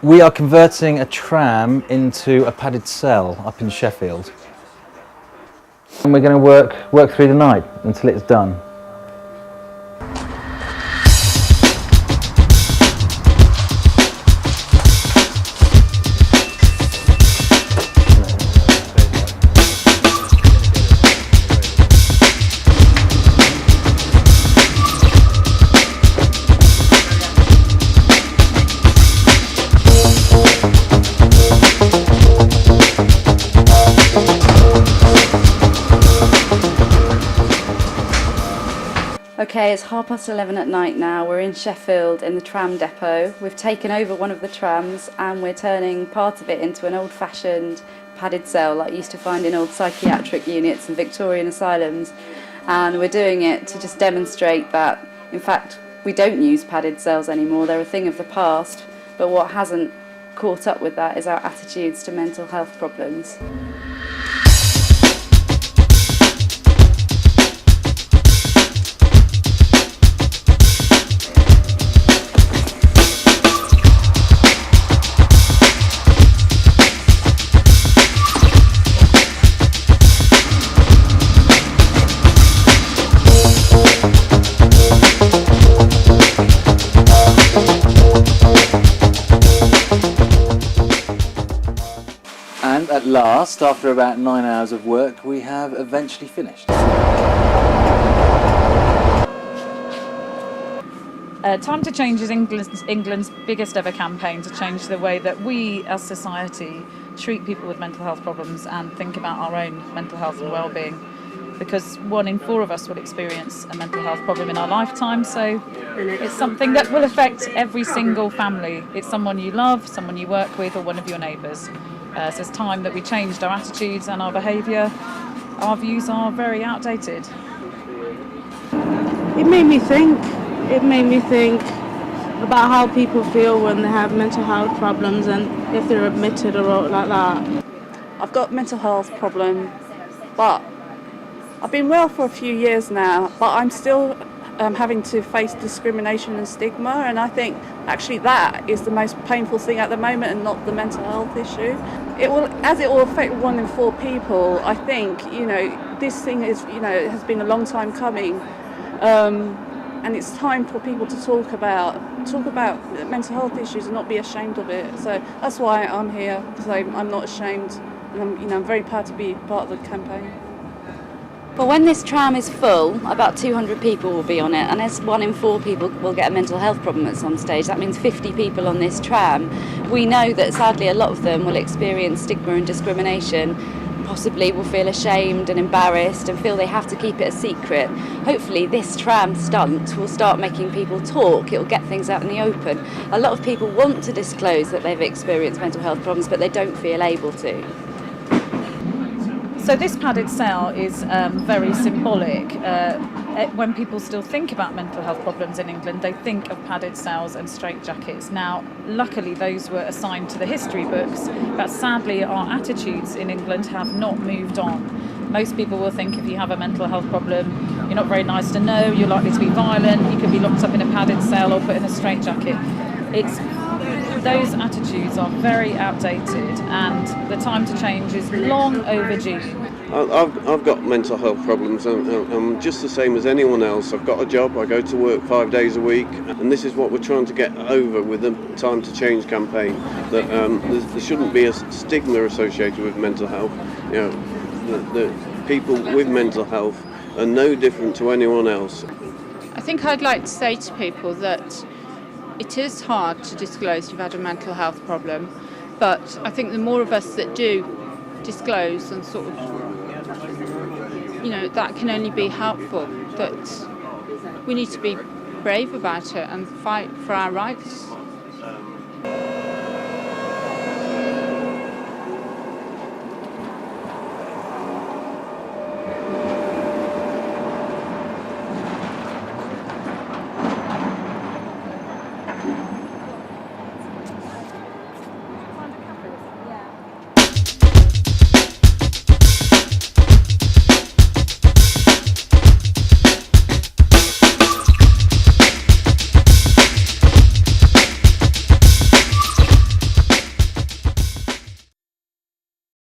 We are converting a tram into a padded cell up in Sheffield. And we're going to work through the night until it's done. Okay, it's 11:30 at night now. We're in Sheffield in the tram depot. We've taken over one of the trams and we're turning part of it into an old-fashioned padded cell like you used to find in old psychiatric units and Victorian asylums. And we're doing it to just demonstrate that, in fact, we don't use padded cells anymore. They're a thing of the past. But what hasn't caught up with that is our attitudes to mental health problems. And at last, after about 9 hours of work, we have eventually finished. Time to Change is England's biggest ever campaign to change the way that we as society treat people with mental health problems and think about our own mental health and well-being. Because 1 in 4 of us will experience a mental health problem in our lifetime, so it's something that will affect every single family. It's someone you love, someone you work with, or one of your neighbours. So it's time that we changed our attitudes and our behaviour. Our views are very outdated. It made me think. It made me think about how people feel when they have mental health problems and if they're admitted or like that. I've got a mental health problem, but I've been well for a few years now, but I'm still having to face discrimination and stigma, and I think actually that is the most painful thing at the moment and not the mental health issue. It will affect 1 in 4 people. I think, this thing is, has been a long time coming, and it's time for people to talk about mental health issues and not be ashamed of it. So that's why I'm here, because I'm not ashamed, and I'm very proud to be part of the campaign. Well, when this tram is full, about 200 people will be on it, and as 1 in 4 people will get a mental health problem at some stage, that means 50 people on this tram. We know that sadly a lot of them will experience stigma and discrimination, possibly will feel ashamed and embarrassed and feel they have to keep it a secret. Hopefully this tram stunt will start making people talk, it will get things out in the open. A lot of people want to disclose that they've experienced mental health problems, but they don't feel able to. So this padded cell is very symbolic. When people still think about mental health problems in England, they think of padded cells and straitjackets. Now, luckily those were assigned to the history books, but sadly our attitudes in England have not moved on. Most people will think if you have a mental health problem, you're not very nice to know, you're likely to be violent, you could be locked up in a padded cell or put in a straitjacket. Those attitudes are very outdated and the time to change is long overdue. I've got mental health problems. I'm just the same as anyone else. I've got a job, I go to work 5 days a week, and this is what we're trying to get over with the Time to Change campaign, that there shouldn't be a stigma associated with mental health. The people with mental health are no different to anyone else. I think I'd like to say to people that it is hard to disclose you've had a mental health problem, but I think the more of us that do disclose and sort of, that can only be helpful, that we need to be brave about it and fight for our rights.